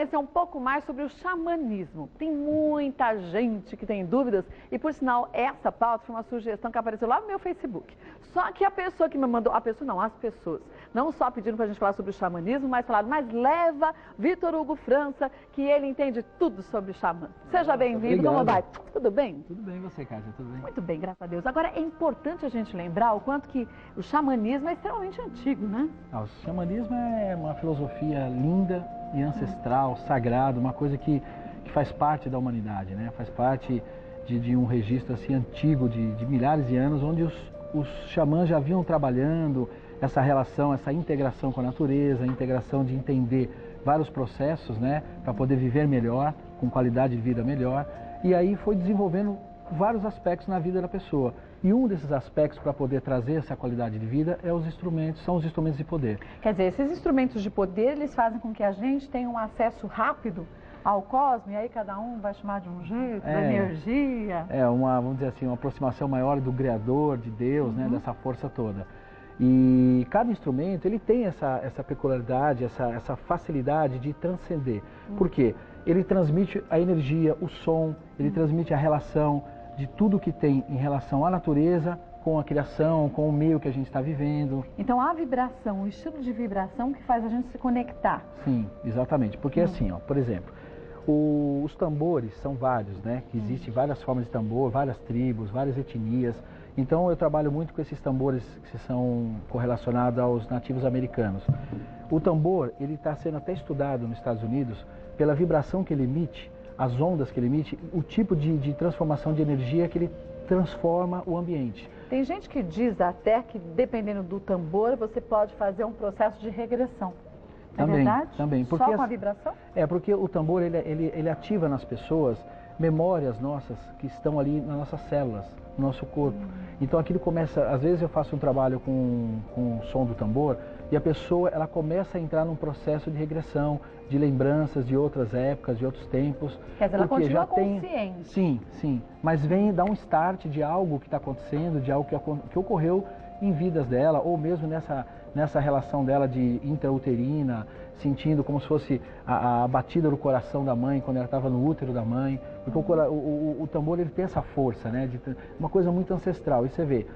conhecer um pouco mais sobre o xamanismo. Tem muita gente que tem dúvidas e, por sinal, essa pauta foi uma sugestão que apareceu lá no meu Facebook. Só que a pessoa que me mandou, as pessoas, não só pedindo para a gente falar sobre o xamanismo, mas falaram, mas leva Vitor Hugo França, que ele entende tudo sobre xamã. Seja bem-vindo, como vai? Tudo bem? Tudo bem, e você, Kátia? Tudo bem? Muito bem, graças a Deus. Agora, é importante a gente lembrar o quanto que o xamanismo é extremamente antigo, né? O xamanismo é uma filosofia linda e ancestral, sagrada, uma coisa que faz parte da humanidade, né? Faz parte de um registro assim, antigo, de milhares de anos, onde os xamãs já vinham trabalhando essa relação, essa integração com a natureza, a integração de entender vários processos, né? Para poder viver melhor, com qualidade de vida melhor. E aí foi desenvolvendo vários aspectos na vida da pessoa. E um desses aspectos para poder trazer essa qualidade de vida são os instrumentos de poder. Quer dizer, esses instrumentos de poder, eles fazem com que a gente tenha um acesso rápido ao cosmos, e aí cada um vai chamar de um jeito, da energia. Vamos dizer assim, uma aproximação maior do Criador, de Deus, né, dessa força toda. E cada instrumento, ele tem essa peculiaridade, essa facilidade de transcender. Por quê? Ele transmite a energia, o som, ele transmite a relação de tudo que tem em relação à natureza, com a criação, com o meio que a gente está vivendo. Então a vibração, o estilo de vibração que faz a gente se conectar. Sim, exatamente. Porque assim, ó, por exemplo, os tambores são vários, né? Que existem várias formas de tambor, várias tribos, várias etnias. Então eu trabalho muito com esses tambores que são correlacionados aos nativos americanos. O tambor, ele está sendo até estudado nos Estados Unidos pela vibração que ele emite, as ondas que ele emite, o tipo de transformação de energia que ele transforma o ambiente. Tem gente que diz até que dependendo do tambor você pode fazer um processo de regressão. Também, é verdade? Também. Porque só com a vibração? Porque o tambor ele ativa nas pessoas memórias nossas que estão ali nas nossas células, no nosso corpo. Então aquilo começa, às vezes eu faço um trabalho com o som do tambor e a pessoa ela começa a entrar num processo de regressão, de lembranças de outras épocas, de outros tempos. Quer dizer, ela continua consciente. Sim, mas vem dar um start de algo que está acontecendo, de algo que ocorreu em vidas dela, ou mesmo nessa relação dela de intrauterina, sentindo como se fosse a batida do coração da mãe quando ela estava no útero da mãe. Porque o tambor ele tem essa força, né? Uma coisa muito ancestral. E você vê,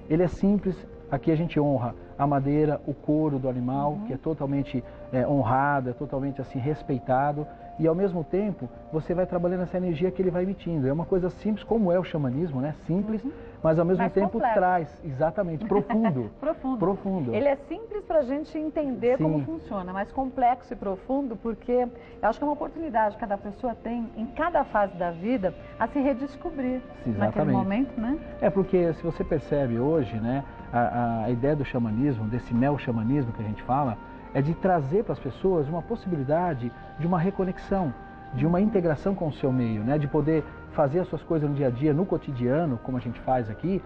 ele é simples, aqui a gente honra a madeira, o couro do animal, que é totalmente honrado, é totalmente assim respeitado. E ao mesmo tempo, você vai trabalhando essa energia que ele vai emitindo. É uma coisa simples, como é o xamanismo, né? Simples, mas ao mesmo tempo complexo. Traz, exatamente, profundo. Profundo. Ele é simples para a gente entender como funciona, mas complexo e profundo, porque eu acho que é uma oportunidade que cada pessoa tem, em cada fase da vida, a se redescobrir naquele momento, né? Porque se você percebe hoje, né, a ideia do xamanismo, desse neo-xamanismo que a gente fala, é de trazer para as pessoas uma possibilidade de uma reconexão, de uma integração com o seu meio, né? De poder fazer as suas coisas no dia a dia, no cotidiano, como a gente faz aqui,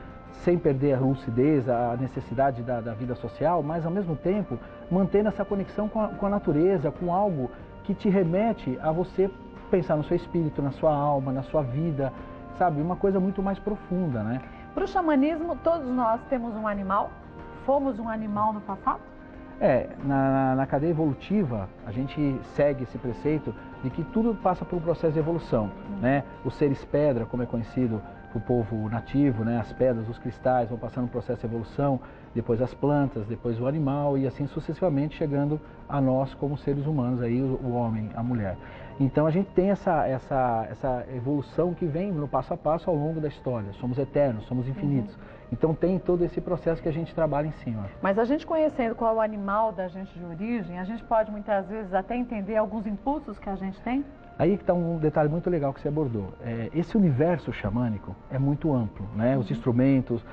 sem perder a lucidez, a necessidade da vida social, mas ao mesmo tempo mantendo essa conexão com a natureza, com algo que te remete a você pensar no seu espírito, na sua alma, na sua vida, sabe? Uma coisa muito mais profunda, né? Para o xamanismo, todos nós temos um animal? Fomos um animal no passado? Na cadeia evolutiva, a gente segue esse preceito de que tudo passa por um processo de evolução, né? Os seres pedra, como é conhecido para o povo nativo, né? As pedras, os cristais vão passando um processo de evolução, depois as plantas, depois o animal e assim sucessivamente chegando a nós como seres humanos, aí o homem, a mulher. Então a gente tem essa evolução que vem no passo a passo ao longo da história. Somos eternos, somos infinitos. Então tem todo esse processo que a gente trabalha em cima. Mas a gente conhecendo qual é o animal da gente de origem, a gente pode muitas vezes até entender alguns impulsos que a gente tem? Aí que está um detalhe muito legal que você abordou. Esse universo xamânico é muito amplo, né? Os instrumentos,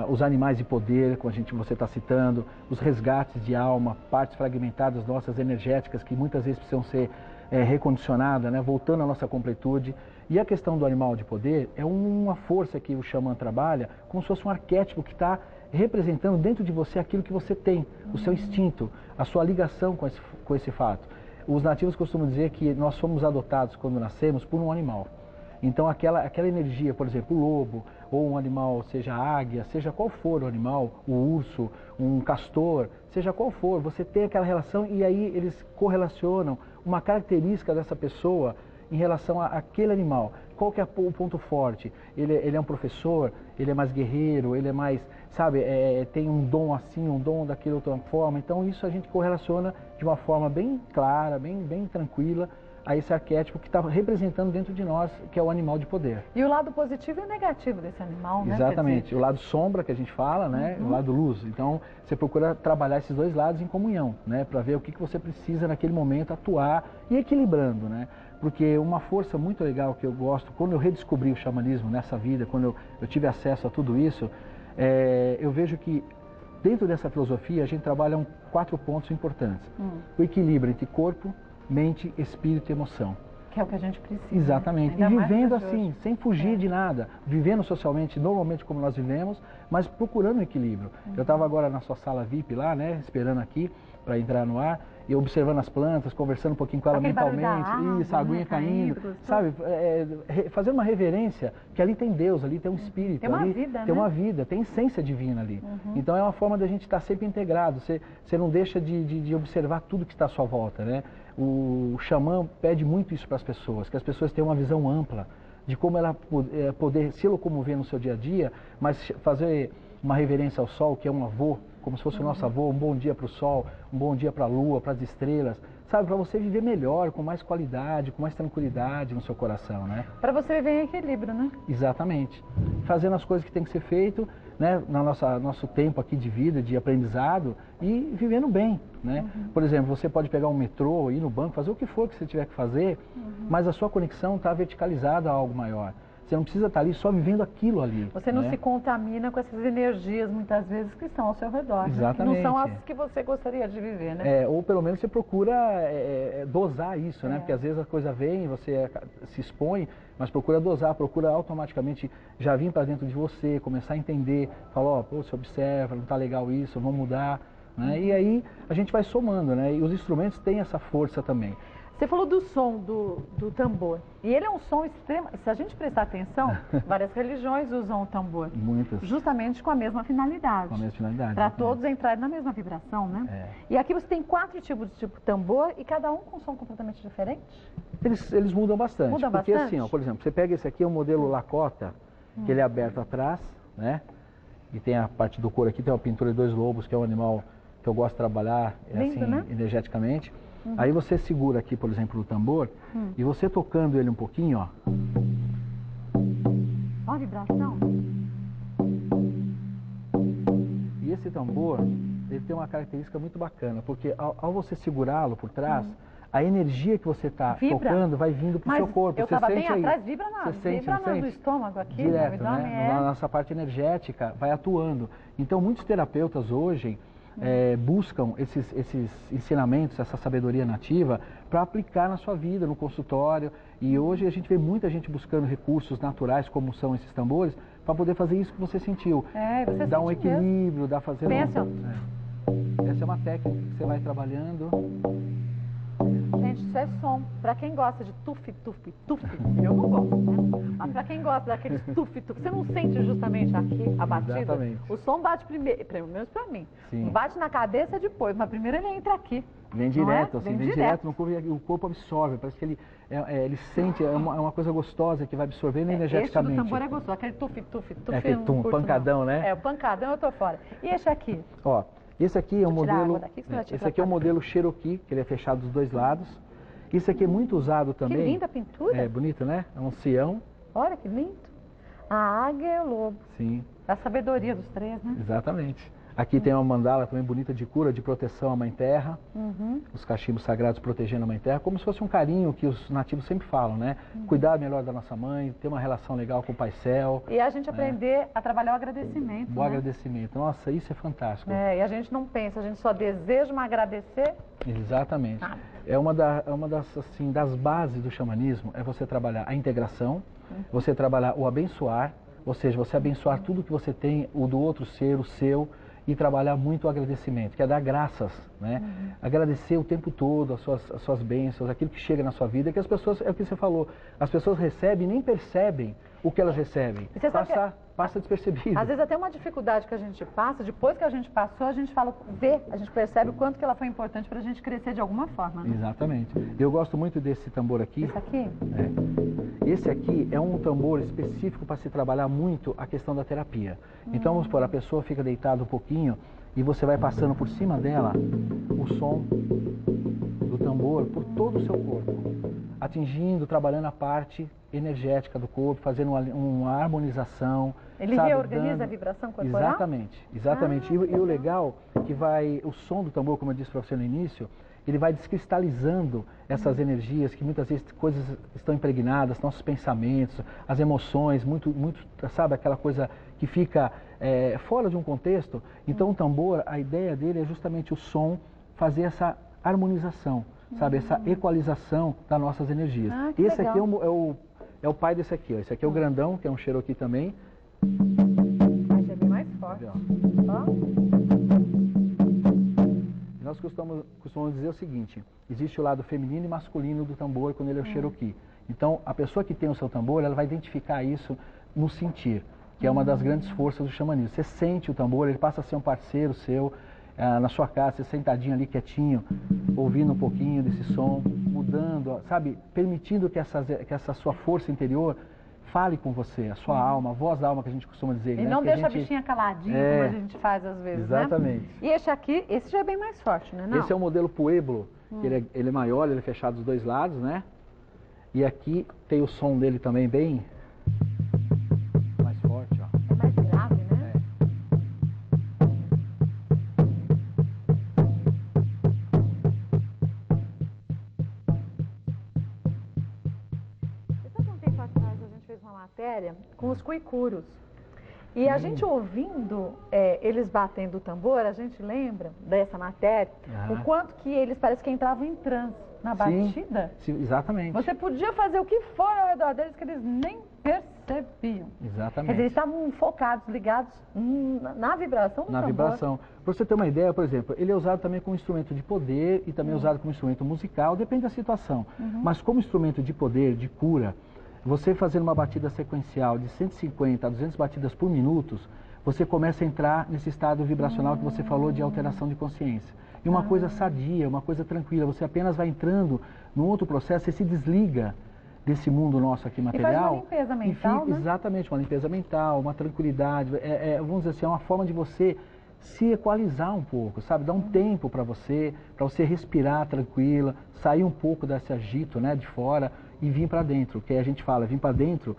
os animais de poder, como você está citando, os resgates de alma, partes fragmentadas nossas energéticas que muitas vezes precisam ser recondicionadas, né? Voltando à nossa completude. E a questão do animal de poder é uma força que o xamã trabalha como se fosse um arquétipo que está representando dentro de você aquilo que você tem, o seu instinto, a sua ligação com esse fato. Os nativos costumam dizer que nós somos adotados quando nascemos por um animal. Então aquela energia, por exemplo, o lobo, ou um animal, seja a águia, seja qual for o animal, o urso, um castor, seja qual for, você tem aquela relação e aí eles correlacionam uma característica dessa pessoa em relação àquele animal. Qual que é o ponto forte? Ele é um professor, ele é mais guerreiro, ele é mais, sabe, tem um dom assim, um dom daquela outra forma. Então isso a gente correlaciona de uma forma bem clara, bem tranquila, a esse arquétipo que está representando dentro de nós, que é o animal de poder. E o lado positivo e o negativo desse animal, né? Exatamente. O lado sombra que a gente fala, né? O lado luz. Então, você procura trabalhar esses dois lados em comunhão, né? Para ver o que você precisa naquele momento atuar e equilibrando, né? Porque uma força muito legal que eu gosto, quando eu redescobri o xamanismo nessa vida, quando eu tive acesso a tudo isso, eu vejo que dentro dessa filosofia a gente trabalha 4 pontos importantes. O equilíbrio entre corpo, mente, espírito e emoção. Que é o que a gente precisa. Exatamente. Né? E vivendo assim, sem fugir de nada. Vivendo socialmente, normalmente como nós vivemos, mas procurando um equilíbrio. Eu estava agora na sua sala VIP lá, né, esperando aqui para entrar no ar, e observando as plantas, conversando um pouquinho com ela mentalmente, isso, a aguinha caindo, sabe? Fazendo uma reverência, que ali tem Deus, ali tem um espírito, tem uma ali vida, tem né? uma vida, tem essência divina ali. Então é uma forma da gente estar sempre integrado, você não deixa de observar tudo que está à sua volta, né? O xamã pede muito isso para as pessoas, que as pessoas tenham uma visão ampla de como ela poder se locomover no seu dia a dia, mas fazer uma reverência ao sol, que é um avô, como se fosse o nosso avô, um bom dia para o sol, um bom dia para a lua, para as estrelas, sabe, para você viver melhor, com mais qualidade, com mais tranquilidade no seu coração, né? Para você viver em equilíbrio, né? Exatamente. Fazendo as coisas que tem que ser feito, né, no nosso tempo aqui de vida, de aprendizado e vivendo bem, né? Por exemplo, você pode pegar um metrô, ir no banco, fazer o que for que você tiver que fazer, mas a sua conexão está verticalizada a algo maior. Você não precisa estar ali só vivendo aquilo ali. Você não né? se contamina com essas energias, muitas vezes, que estão ao seu redor. Exatamente. Né? Que não são as que você gostaria de viver, né? Ou pelo menos você procura dosar isso, né? Porque às vezes a coisa vem, você se expõe, mas procura dosar, procura automaticamente já vir para dentro de você, começar a entender, falar, pô, você observa, não está legal isso, vamos mudar. Né? E aí a gente vai somando, né? E os instrumentos têm essa força também. Você falou do som do tambor. E ele é um som extremo. Se a gente prestar atenção, várias religiões usam o tambor. Muitas. Justamente com a mesma finalidade. Com a mesma finalidade. Para todos entrarem na mesma vibração, né? E aqui você tem 4 tipos de tipo tambor e cada um com um som completamente diferente? Eles mudam bastante. Mudam porque bastante? assim, ó, por exemplo, você pega esse aqui, é o modelo Lakota, que ele é aberto atrás, né? E tem a parte do couro aqui, tem uma pintura de 2 lobos, que é um animal que eu gosto de trabalhar Lindo, assim, né? energeticamente. Aí você segura aqui, por exemplo, o tambor, e você tocando ele um pouquinho, ó. Ó a vibração. E esse tambor, ele tem uma característica muito bacana, porque ao você segurá-lo por trás, a energia que você está tocando vai vindo para o seu corpo. Eu estava bem atrás, vibra sente do estômago aqui, direto, no abdômen. né? Na nossa parte energética, vai atuando. Então, muitos terapeutas hoje buscam esses ensinamentos, essa sabedoria nativa, para aplicar na sua vida, no consultório. E hoje a gente vê muita gente buscando recursos naturais, como são esses tambores, para poder fazer isso que você sentiu. Você dar um sente equilíbrio, mesmo. dar fazer Essa é uma técnica que você vai trabalhando. Gente, isso é som. Pra quem gosta de tuf, eu não gosto, né? Mas pra quem gosta daqueles tuf, você não sente justamente aqui a batida? Exatamente. O som bate primeiro, pelo menos pra mim. Sim. Bate na cabeça depois, mas primeiro ele entra aqui. Vem direto, assim, vem direto no corpo e o corpo absorve. Parece que ele sente, é uma coisa gostosa que vai absorvendo energeticamente. Esse do tambor é gostoso, aquele tuf. Aquele pancadão, né? O pancadão eu tô fora. E esse aqui? Ó, esse aqui é um modelo. Esse aqui é o modelo Cherokee, que ele é fechado dos 2 lados. Isso aqui é muito usado também. Que linda a pintura. É bonito, né? É um cião. Olha que lindo. A águia e o lobo. Sim. A sabedoria dos 3, né? Exatamente. Aqui tem uma mandala também bonita de cura, de proteção à Mãe Terra. Os cachimbos sagrados protegendo a Mãe Terra, como se fosse um carinho que os nativos sempre falam, né? Cuidar melhor da nossa mãe, ter uma relação legal com o Pai Céu. E a gente aprender a trabalhar o agradecimento. O agradecimento. Nossa, isso é fantástico. E a gente não pensa, a gente só deseja agradecer. Exatamente. É uma das bases do xamanismo, é você trabalhar a integração, você trabalhar o abençoar, ou seja, você abençoar tudo que você tem, o do outro ser, o seu, e trabalhar muito o agradecimento, que é dar graças, né? Agradecer o tempo todo as suas bênçãos, aquilo que chega na sua vida, que as pessoas, é o que você falou, as pessoas recebem e nem percebem o que elas recebem. Passa despercebido. Às vezes até uma dificuldade que a gente passa, depois que a gente passou, a gente a gente percebe o quanto que ela foi importante para a gente crescer de alguma forma. Né? Exatamente. Eu gosto muito desse tambor aqui. Esse aqui? Esse aqui é um tambor específico para se trabalhar muito a questão da terapia. Então, vamos supor, a pessoa fica deitada um pouquinho e você vai passando por cima dela o som do tambor por todo o seu corpo, atingindo, trabalhando a parte energética do corpo, fazendo uma harmonização. Ele reorganiza a vibração corporal? Exatamente. E o legal é que o som do tambor, como eu disse para você no início, ele vai descristalizando essas energias que muitas vezes coisas estão impregnadas, nossos pensamentos, as emoções, muito, sabe, aquela coisa que fica fora de um contexto. Então o tambor, a ideia dele é justamente o som fazer essa harmonização, sabe, essa equalização das nossas energias. Esse aqui é o pai desse aqui, ó. Esse aqui é o grandão, que é um Cherokee também. Esse é bem mais forte. Nós costumamos dizer o seguinte, existe o lado feminino e masculino do tambor quando ele é o Cherokee. Então, a pessoa que tem o seu tambor, ela vai identificar isso no sentir, que é uma das grandes forças do xamanismo. Você sente o tambor, ele passa a ser um parceiro seu, na sua casa, você sentadinho ali quietinho, ouvindo um pouquinho desse som, mudando, sabe, permitindo que essa sua força interior fale com você, a sua alma, a voz da alma que a gente costuma dizer. E não deixa a bichinha caladinha, como a gente faz às vezes, exatamente. Né? E esse aqui, esse já é bem mais forte, né? Não? Esse é o modelo Pueblo, que ele é maior, ele é fechado dos dois lados, né? E aqui tem o som dele também bem mais forte, ó. É mais grave, né? Sabe um tempo atrás a gente fez uma matéria com os cuicuros. E a gente ouvindo eles batendo o tambor, a gente lembra dessa matéria, o quanto que eles parece que entravam em transe na batida. Sim, exatamente. Você podia fazer o que for ao redor deles que eles nem percebiam. Exatamente. Quer dizer, eles estavam focados, ligados na vibração do tambor. Na vibração. Para você ter uma ideia, por exemplo, ele é usado também como instrumento de poder e também é usado como instrumento musical, depende da situação. Mas como instrumento de poder, de cura, você fazendo uma batida sequencial de 150 a 200 batidas por minuto, você começa a entrar nesse estado vibracional que você falou de alteração de consciência. E uma coisa sadia, uma coisa tranquila, você apenas vai entrando num outro processo, você se desliga desse mundo nosso aqui material. E faz uma limpeza mental, né? Exatamente, uma limpeza mental, uma tranquilidade, vamos dizer assim, é uma forma de você se equalizar um pouco, sabe? Dar um tempo para você respirar tranquila, sair um pouco desse agito, né, de fora e vir para dentro, que aí a gente fala, vir para dentro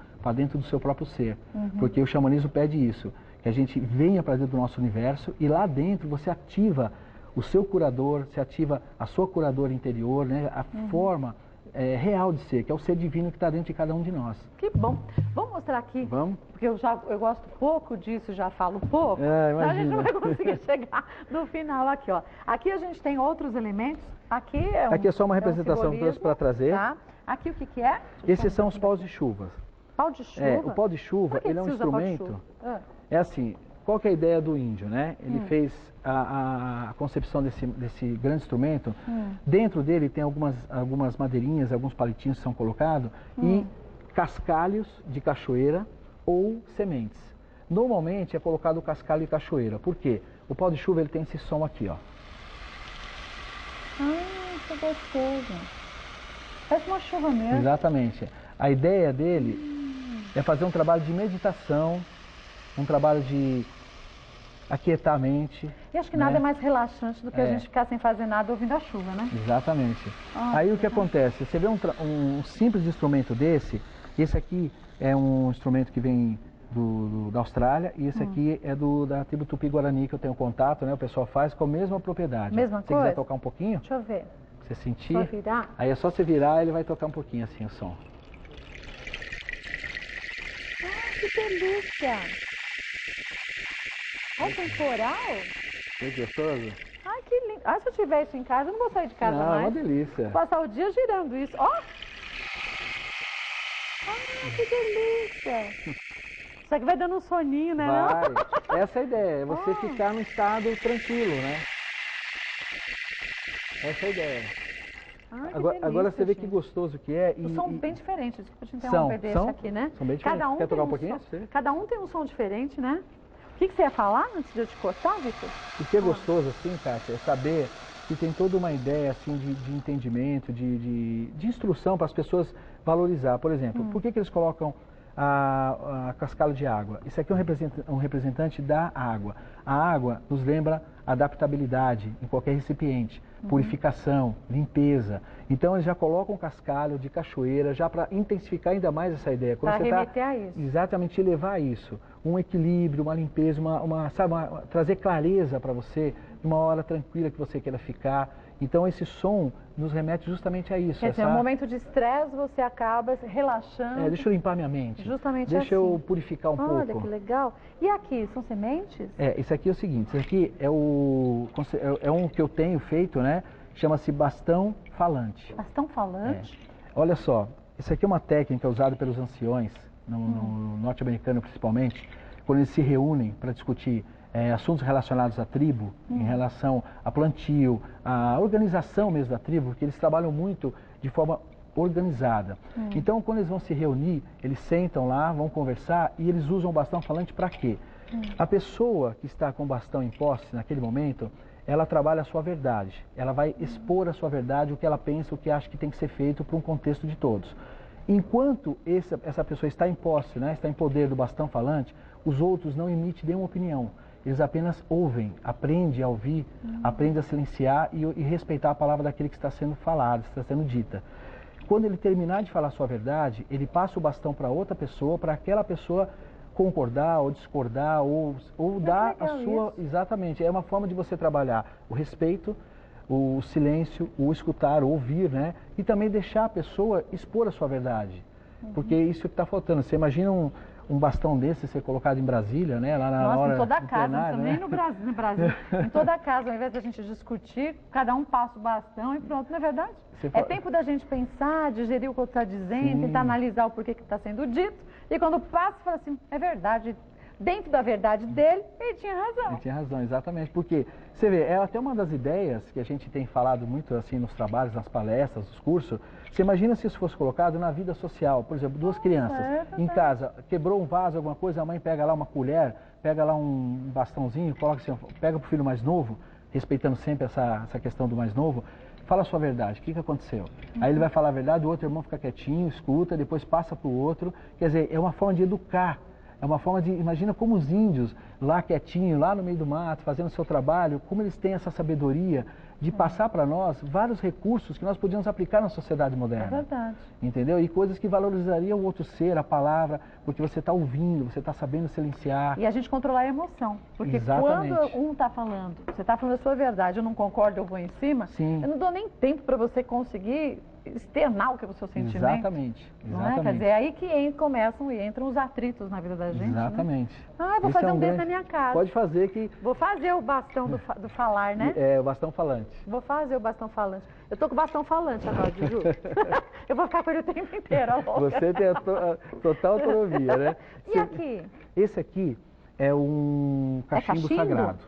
do seu próprio ser, porque o xamanismo pede isso, que a gente venha para dentro do nosso universo e lá dentro você ativa o seu curador, você ativa a sua curadora interior, né, a forma real de ser, que é o ser divino que está dentro de cada um de nós. Que bom. Vamos mostrar aqui? Vamos. Porque eu gosto pouco disso, já falo pouco. Então a gente não vai conseguir chegar no final aqui, ó. Aqui a gente tem outros elementos. Aqui é só uma representação para trazer. Tá? Aqui o que é? Esses são os paus de chuva. Pau de chuva? O pau de chuva, ele é um instrumento. É assim, qual que é a ideia do índio, né? Ele fez a concepção desse grande instrumento. Dentro dele tem algumas madeirinhas, alguns palitinhos que são colocados e cascalhos de cachoeira ou sementes. Normalmente é colocado o cascalho de cachoeira. Por quê? O pau de chuva ele tem esse som aqui, ó. Que gostoso. Parece uma chuva mesmo. Exatamente. A ideia dele é fazer um trabalho de meditação, um trabalho de aquietar a mente. E acho que nada é mais relaxante do que a gente ficar sem fazer nada ouvindo a chuva, né? Exatamente. Aí o que acontece? Você vê um simples instrumento desse, esse aqui é um instrumento que vem da Austrália e esse aqui é da tribo Tupi-Guarani que eu tenho contato, né? O pessoal faz com a mesma propriedade. Mesma coisa? Se você quiser tocar um pouquinho? Deixa eu ver. Você sentir? Só virar? Aí é só você virar, ele vai tocar um pouquinho assim o som. Que delícia! Olha o temporal. Que gostoso? Ai, que lindo. Ah, se eu tiver isso em casa, eu não vou sair de casa mais. É uma delícia. Vou passar o dia girando isso. Ó! Que delícia! Isso aqui vai dando um soninho, né? Vai. Essa é a ideia, é você ficar num estado tranquilo, né? Essa é a ideia. Ai, Agora você vê que gostoso que é. São bem diferentes, desculpa te interromper desse aqui, né? São bem diferentes. Quer tocar um pouquinho? Cada um tem um som diferente, né? O que você ia falar antes de eu te cortar, Vitor? O que é gostoso, assim, Kátia, é saber que tem toda uma ideia, assim, de entendimento, de instrução para as pessoas valorizar. Por exemplo, por que eles colocam a cascalho de água? Isso aqui é um representante da água. A água nos lembra adaptabilidade em qualquer recipiente, purificação, limpeza. Então eles já colocam cascalho de cachoeira já para intensificar ainda mais essa ideia. Para remeter a isso. Exatamente, levar a isso. Um equilíbrio, uma limpeza, trazer clareza para você, uma hora tranquila que você queira ficar. Então esse som nos remete justamente a isso. Quer dizer, um momento de estresse você acaba relaxando. Deixa eu limpar minha mente. Justamente Deixa assim. eu purificar um pouco. Olha que legal. E aqui, são sementes? Isso aqui é o seguinte, isso aqui é um que eu tenho feito, né? Chama-se bastão falante. Bastão falante? Olha só, isso aqui é uma técnica usada pelos anciões, no norte-americano principalmente, quando eles se reúnem para discutir assuntos relacionados à tribo, em relação a plantio, a organização mesmo da tribo, porque eles trabalham muito de forma organizada. Então, quando eles vão se reunir, eles sentam lá, vão conversar e eles usam o bastão falante para quê? A pessoa que está com o bastão em posse naquele momento, ela trabalha a sua verdade. Ela vai expor a sua verdade, o que ela pensa, o que acha que tem que ser feito para um contexto de todos. Enquanto essa pessoa está em posse, né, está em poder do bastão falante, os outros não emitem nenhuma opinião. Eles apenas ouvem, aprendem a ouvir, aprendem a silenciar e respeitar a palavra daquele que está sendo falado, que está sendo dita. Quando ele terminar de falar a sua verdade, ele passa o bastão para outra pessoa, para aquela pessoa concordar ou discordar ou dar a sua... Isso. Exatamente, é uma forma de você trabalhar o respeito, o silêncio, o escutar, o ouvir, né? E também deixar a pessoa expor a sua verdade, porque isso que está faltando. Você imagina um bastão desse ser colocado em Brasília, né? Lá na hora em toda a casa, plenário, também né? no Brasil. Em toda a casa, ao invés da gente discutir, cada um passa o bastão e pronto, não é verdade? Tempo da gente pensar, digerir o que o outro está dizendo, tentar analisar o porquê que está sendo dito, e quando passa, fala assim, é verdade. Dentro da verdade dele, ele tinha razão. Ele tinha razão, exatamente. Porque, você vê, é até uma das ideias que a gente tem falado muito assim nos trabalhos, nas palestras, nos cursos. Você imagina se isso fosse colocado na vida social. Por exemplo, duas crianças em casa, quebrou um vaso, alguma coisa, a mãe pega lá uma colher, pega lá um bastãozinho, coloca assim, pega para o filho mais novo, respeitando sempre essa questão do mais novo, fala a sua verdade, o que aconteceu? Aí ele vai falar a verdade, o outro irmão fica quietinho, escuta, depois passa para o outro. Quer dizer, é uma forma de educar. É uma forma de, imagina como os índios, lá quietinho, lá no meio do mato, fazendo o seu trabalho, como eles têm essa sabedoria de passar para nós vários recursos que nós podíamos aplicar na sociedade moderna. É verdade. Entendeu? E coisas que valorizariam o outro ser, a palavra, porque você está ouvindo, você está sabendo silenciar. E a gente controlar a emoção. Porque Exatamente. Quando um está falando, você está falando a sua verdade, eu não concordo, eu vou em cima, Sim. Eu não dou nem tempo para você conseguir externar o que é o seu sentimento. Exatamente. Não é? Quer dizer, é aí que começam e entram os atritos na vida da gente. Exatamente. Né? Eu vou fazer um desse na minha casa. Pode fazer que... Vou fazer o bastão do falar, né? O bastão falante. Vou fazer o bastão falante. Eu tô com o bastão falante agora, Juju. Eu vou ficar com ele o tempo inteiro, louca. Você tem a total autonomia, né? E aqui? Esse aqui é um cachimbo sagrado.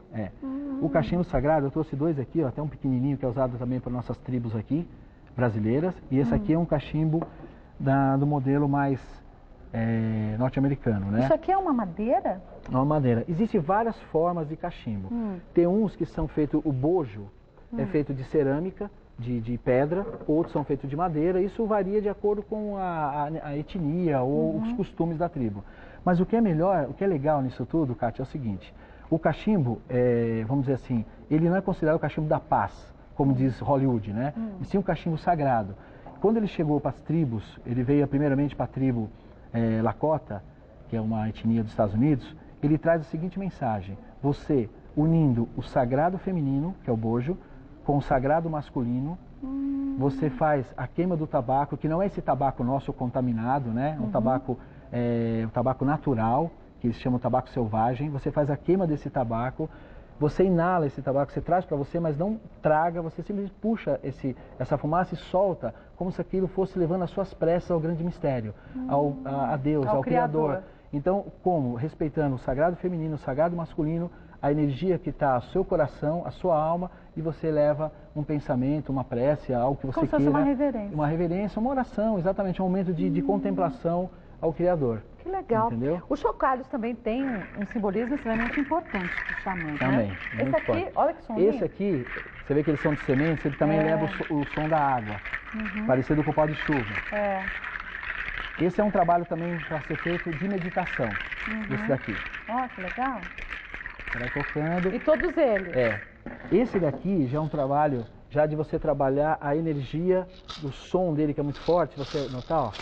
O cachimbo sagrado, eu trouxe dois aqui, ó, até um pequenininho que é usado também para nossas tribos aqui, brasileiras. E esse aqui é um cachimbo do modelo mais norte-americano, né? Isso aqui é uma madeira? É uma madeira. Existem várias formas de cachimbo. Tem uns que são feitos, o bojo é feito de cerâmica, de pedra, outros são feitos de madeira. Isso varia de acordo com a etnia ou os costumes da tribo. Mas o que é melhor, o que é legal nisso tudo, Kátia, é o seguinte. O cachimbo, vamos dizer assim, ele não é considerado o cachimbo da paz, como diz Hollywood, né? E sim um cachimbo sagrado. Quando ele chegou para as tribos, ele veio primeiramente para a tribo Lakota, que é uma etnia dos Estados Unidos, ele traz a seguinte mensagem: você unindo o sagrado feminino, que é o bojo, com o sagrado masculino, você faz a queima do tabaco, que não é esse tabaco nosso contaminado, né? Um tabaco natural, que eles chamam de tabaco selvagem. Você faz a queima desse tabaco, você inala esse tabaco, você traz para você, mas não traga, você simplesmente puxa essa fumaça e solta, como se aquilo fosse levando as suas preces ao grande mistério, a Deus, ao Criador. Então, como? Respeitando o sagrado feminino, o sagrado masculino, a energia que está no seu coração, a sua alma, e você leva um pensamento, uma prece, algo que você como se queira. fosse uma reverência. Uma reverência, uma oração, exatamente, um momento de contemplação ao Criador. Que legal. Entendeu? Os chocalhos também têm um simbolismo extremamente importante para os xamãs, Também. né? Muito Esse aqui, forte. olha que som Esse lindo. aqui, você vê que eles são de sementes, ele também leva o som da água, parecido com o pó de chuva. É. Esse é um trabalho também para ser feito de meditação, esse daqui. Ó, que legal. Você vai tocando. E todos eles? Esse daqui já é um trabalho, já de você trabalhar a energia do som dele, que é muito forte, você notar, ó.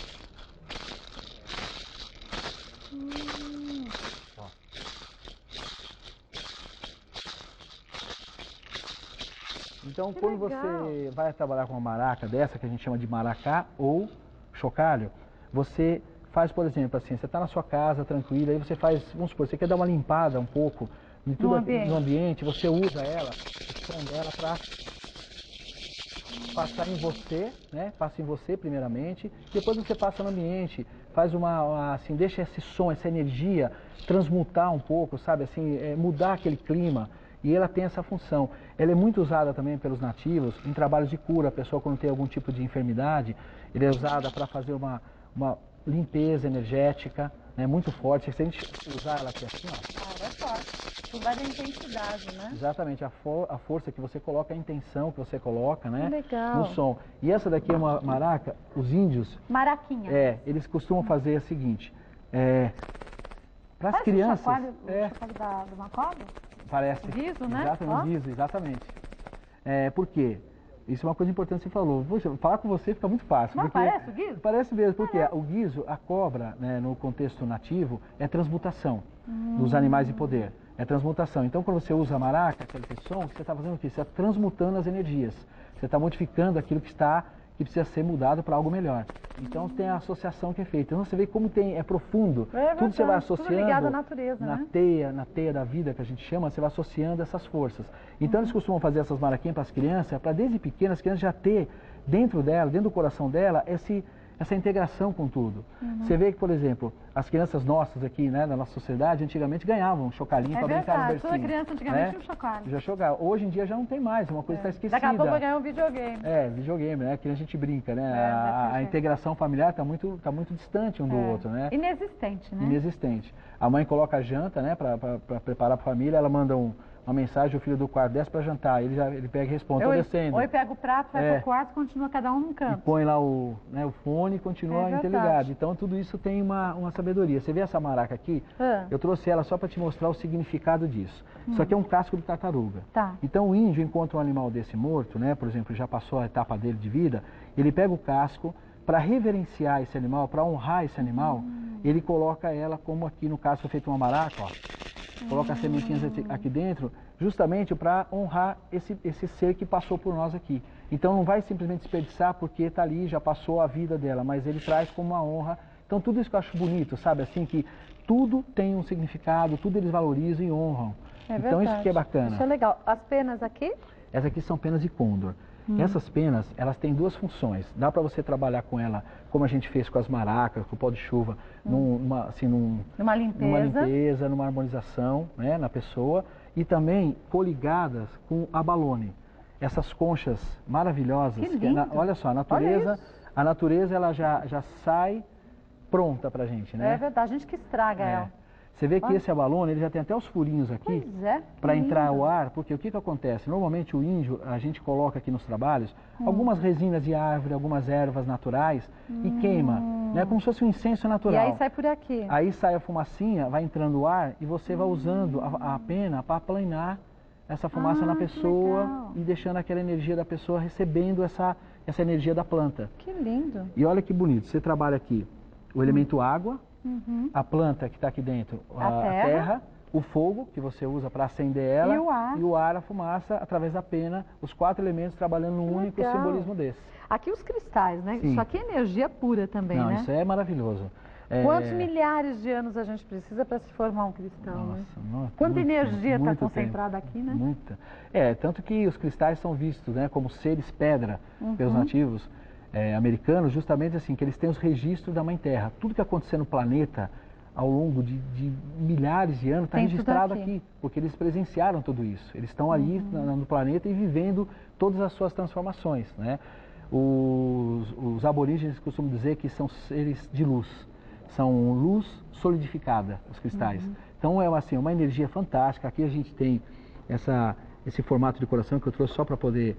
Então, quando você vai trabalhar com uma maraca dessa, que a gente chama de maracá ou chocalho, você faz, por exemplo, assim, você está na sua casa, tranquila, aí você faz, vamos supor, você quer dar uma limpada um pouco no ambiente, você usa ela, o som dela, para passar em você, né? Passa em você primeiramente, depois você passa no ambiente, faz assim, deixa esse som, essa energia transmutar um pouco, sabe, assim, mudar aquele clima. E ela tem essa função. Ela é muito usada também pelos nativos em trabalhos de cura. A pessoa, quando tem algum tipo de enfermidade, ela é usada para fazer uma limpeza energética, né, muito forte. Se a gente usar ela aqui assim, ó. É forte. Com várias intensidade, né? Exatamente. A força que você coloca, a intenção que você coloca, né? Legal. No som. E essa daqui é uma maraca, os índios... Maraquinha. Eles costumam fazer o seguinte. Para as crianças... O chocalho do Macobre? Parece. Guizo, né? Exatamente, guizo, exatamente. Por quê? Isso é uma coisa importante que você falou. Poxa, falar com você fica muito fácil. Mas parece o guizo? Parece mesmo, porque o guizo, a cobra, né, no contexto nativo, é transmutação dos animais de poder. É transmutação. Então, quando você usa a maraca, aquele som, você está fazendo o quê? Você está transmutando as energias. Você está modificando aquilo que precisa ser mudado para algo melhor. Então tem a associação que é feita. Então você vê como é profundo. Tudo você vai associando. Tudo ligado à natureza, na teia da vida que a gente chama, você vai associando essas forças. Então eles costumam fazer essas maraquinhas para as crianças, para desde pequenas as crianças já ter dentro dela, dentro do coração dela, essa integração com tudo. Você vê que, por exemplo, as crianças nossas aqui, né, da nossa sociedade, antigamente ganhavam um chocalhinho para brincar no bercinho. Toda criança antigamente tinha um chocalho. Já jogava. Hoje em dia já não tem mais, uma coisa está esquecida. Daqui a pouco vai ganhar um videogame. Videogame, né, que a gente brinca, né, a integração familiar está muito distante um do outro, né. Inexistente, né. Inexistente. A mãe coloca a janta, né, para preparar para a família, ela manda uma mensagem, o filho do quarto desce para jantar, ele pega e responde, estou descendo. Ou ele pega o prato, vai pro quarto, continua cada um no canto. E põe lá o fone e continua interligado. Então tudo isso tem uma sabedoria. Você vê essa maraca aqui? Eu trouxe ela só para te mostrar o significado disso. Isso aqui é um casco de tartaruga. Tá. Então o índio encontra um animal desse morto, né, por exemplo, já passou a etapa dele de vida, ele pega o casco, para reverenciar esse animal, para honrar esse animal, ele coloca ela, como aqui no caso foi feito uma maraca, ó. Coloca as sementinhas aqui dentro, justamente para honrar esse ser que passou por nós aqui. Então não vai simplesmente desperdiçar porque está ali, já passou a vida dela, mas ele traz como uma honra. Então tudo isso que eu acho bonito, sabe? Assim, que tudo tem um significado, tudo eles valorizam e honram. Então isso que é bacana. Isso é legal. As penas aqui? Essas aqui são penas de côndor. Essas penas, elas têm duas funções. Dá para você trabalhar com ela, como a gente fez com as maracas, com o pó de chuva, numa limpeza, numa harmonização, né, na pessoa, e também coligadas com abalone. Essas conchas maravilhosas. Que lindo. Olha só, a natureza ela já sai pronta pra gente, né? É verdade, a gente que estraga ela. Você vê que esse abalone, ele já tem até os furinhos aqui para entrar o ar, porque o que acontece? Normalmente o índio, a gente coloca aqui nos trabalhos algumas resinas de árvore, algumas ervas naturais e queima, né? Como se fosse um incenso natural. E aí sai por aqui. Aí sai a fumacinha, vai entrando o ar e você vai usando a pena para aplanar essa fumaça na pessoa e deixando aquela energia da pessoa recebendo essa energia da planta. Que lindo. E olha que bonito, você trabalha aqui o elemento água, a planta que está aqui dentro, a terra, o fogo, que você usa para acender ela, e o ar, a fumaça, através da pena, os 4 elementos trabalhando num único simbolismo desse. Aqui os cristais, né? Sim. Isso aqui é energia pura também, né? Isso é maravilhoso. Quantos milhares de anos a gente precisa para se formar um cristal, né? Quanta energia está concentrada aqui, né? Muita. Tanto que os cristais são vistos, né, como seres pedra pelos nativos americanos, justamente assim, que eles têm os registros da Mãe Terra. Tudo que acontecer no planeta, ao longo de milhares de anos, está registrado aqui, porque eles presenciaram tudo isso. Eles estão ali no planeta e vivendo todas as suas transformações, né? Os aborígenes costumam dizer que são seres de luz, são luz solidificada, os cristais. Então é assim, uma energia fantástica. Aqui a gente tem esse formato de coração que eu trouxe só para poder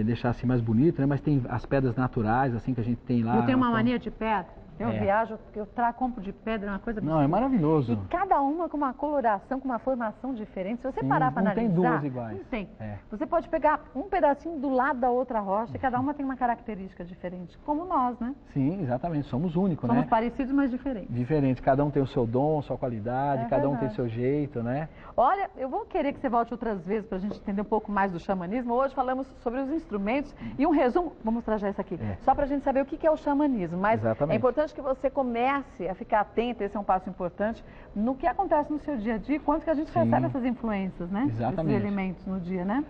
deixar assim mais bonito, né? Mas tem as pedras naturais assim que a gente tem lá. Eu tenho uma mania de pedra. Eu viajo, eu compro de pedra, uma coisa... Não, é maravilhoso. E cada uma com uma coloração, com uma formação diferente. Se você parar para analisar... Não tem duas iguais. Não tem. Você pode pegar um pedacinho do lado da outra rocha e cada uma tem uma característica diferente. Como nós, né? Sim, exatamente. Somos únicos, né? Somos parecidos, mas diferentes. Diferentes. Cada um tem o seu dom, sua qualidade, cada um tem o seu jeito, né? Olha, eu vou querer que você volte outras vezes para a gente entender um pouco mais do xamanismo. Hoje falamos sobre os instrumentos e um resumo... Vou mostrar já isso aqui. Só para a gente saber o que é o xamanismo. Mas é importante que você comece a ficar atento, esse é um passo importante, no que acontece no seu dia a dia, quanto que a gente recebe essas influências, né? Exatamente. Esses elementos no dia, né?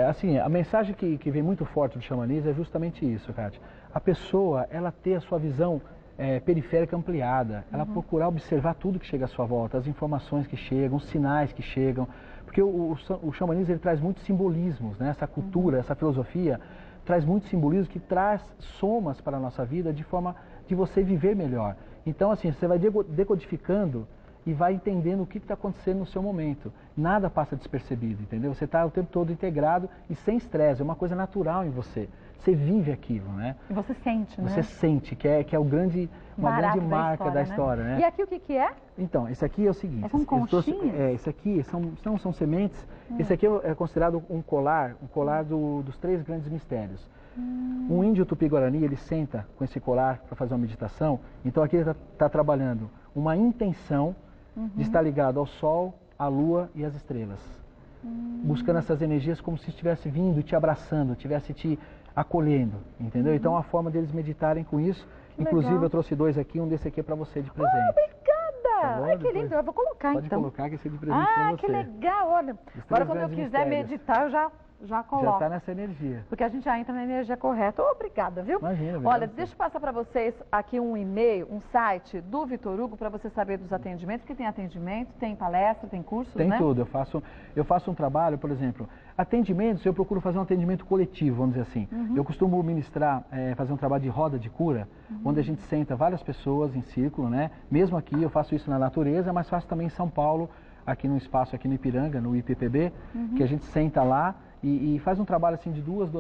Assim, a mensagem que vem muito forte do xamanismo é justamente isso, Kátia. A pessoa, ela ter a sua visão periférica ampliada, ela procurar observar tudo que chega à sua volta, as informações que chegam, os sinais que chegam, porque o xamanismo ele traz muitos simbolismos, né? Essa cultura, essa filosofia traz muitos simbolismos que traz somas para a nossa vida de forma de você viver melhor. Então, assim, você vai decodificando e vai entendendo o que está acontecendo no seu momento. Nada passa despercebido, entendeu? Você está o tempo todo integrado e sem estresse, é uma coisa natural em você. Você vive aquilo, né? E você sente, né? Você sente, que é uma grande marca da história, né? E aqui o que é? Então, esse aqui é o seguinte... São conchinhas? Esse aqui são sementes. Esse aqui é considerado um colar dos 3 grandes mistérios. Um índio tupi-guarani, ele senta com esse colar para fazer uma meditação, então aqui ele está trabalhando uma intenção de estar ligado ao sol, à lua e às estrelas. Buscando essas energias como se estivesse vindo, te abraçando, estivesse te acolhendo, entendeu? Então, a forma deles meditarem com isso, inclusive eu trouxe 2 aqui, um desse aqui é para você de presente. Obrigada! Ai, que lindo, eu vou colocar então. Pode colocar que esse é de presente para você. Que legal, olha. Agora quando eu quiser meditar, eu já coloco. Já está nessa energia. Porque a gente já entra na energia correta. Obrigada, viu? Imagina. Olha, deixa eu passar para vocês aqui um e-mail, um site do Vitor Hugo para você saber dos atendimentos, porque tem atendimento, tem palestra, tem cursos, tem né? Tem tudo. Eu faço um trabalho, por exemplo, atendimentos, eu procuro fazer um atendimento coletivo, vamos dizer assim. Eu costumo ministrar, fazer um trabalho de roda de cura, onde a gente senta várias pessoas em círculo, né? Mesmo aqui, eu faço isso na natureza, mas faço também em São Paulo, aqui no espaço, aqui no Ipiranga, no IPPB, que a gente senta lá e faz um trabalho assim de 2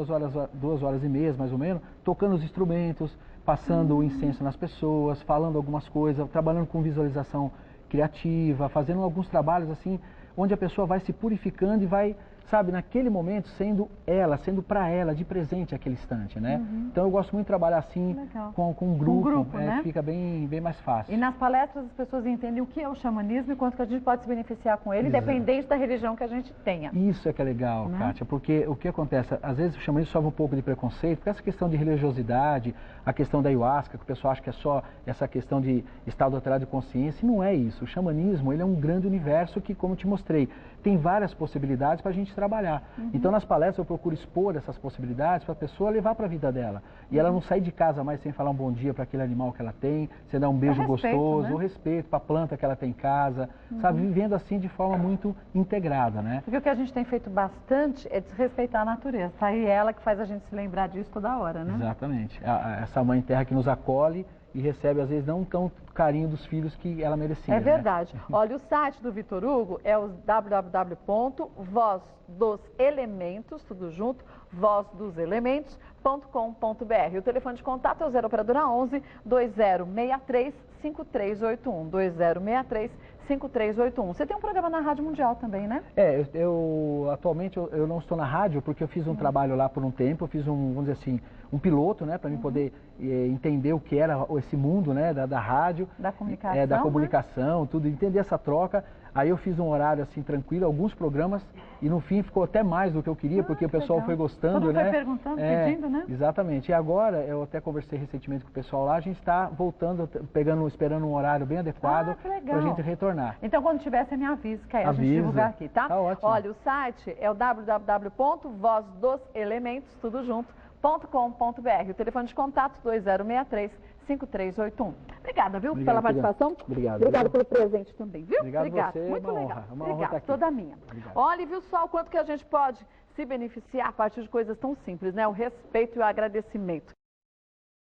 horas e meia, mais ou menos, tocando os instrumentos, passando o incenso nas pessoas, falando algumas coisas, trabalhando com visualização criativa, fazendo alguns trabalhos assim, onde a pessoa vai se purificando e vai, sabe, naquele momento sendo para ela, de presente aquele instante, né? Então eu gosto muito de trabalhar assim, com um grupo, né? Fica bem mais fácil. E nas palestras as pessoas entendem o que é o xamanismo e quanto que a gente pode se beneficiar com ele, independente da religião que a gente tenha. Isso é que é legal, Kátia, porque o que acontece, às vezes o xamanismo sofre um pouco de preconceito, porque essa questão de religiosidade, a questão da ayahuasca, que o pessoal acha que é só essa questão de estado alterado de consciência, e não é isso. O xamanismo, ele é um grande universo que, como eu te mostrei, tem várias possibilidades para a gente trabalhar. Então, nas palestras, eu procuro expor essas possibilidades para a pessoa levar para a vida dela. E ela não sair de casa mais sem falar um bom dia para aquele animal que ela tem, sem dar um beijo gostoso, o respeito para a planta que ela tem em casa, sabe? Vivendo assim de forma muito integrada, né? Porque o que a gente tem feito bastante é desrespeitar a natureza. Tá aí ela que faz a gente se lembrar disso toda hora, né? Exatamente. Essa mãe terra que nos acolhe e recebe, às vezes, não tão carinho dos filhos que ela merecia. É verdade. Né? Olha, o site do Vitor Hugo é o www.vozdoselementos, tudo junto, vozdoselementos.com.br. O telefone de contato é o 0 operadora 11 2063 5381. 2063-5381. Você tem um programa na Rádio Mundial também, né? Atualmente eu não estou na rádio porque eu fiz um trabalho lá por um tempo, eu fiz vamos dizer assim, um piloto, né, para mim poder entender o que era esse mundo, né, da rádio, da comunicação, da comunicação, tudo, entender essa troca. Aí eu fiz um horário assim tranquilo, alguns programas, e no fim ficou até mais do que eu queria, porque o pessoal foi gostando, todo né? Foi perguntando, pedindo, né? Exatamente. E agora, eu até conversei recentemente com o pessoal lá, a gente está voltando, esperando um horário bem adequado para a gente retornar. Então, quando tiver, você me avisa, que aí a gente divulgar aqui, tá? Tá ótimo. Olha, o site é o www.vozdoselementos, tudo junto, .com.br. O telefone de contato 2063 5381. Obrigada, viu, Obrigado, pela participação. Obrigado. Obrigada pelo presente também, viu? Obrigado você, Muito uma legal. honra, uma honra Obrigada, estar aqui. toda minha. Obrigado. Olha, viu só o quanto que a gente pode se beneficiar a partir de coisas tão simples, né? O respeito e o agradecimento.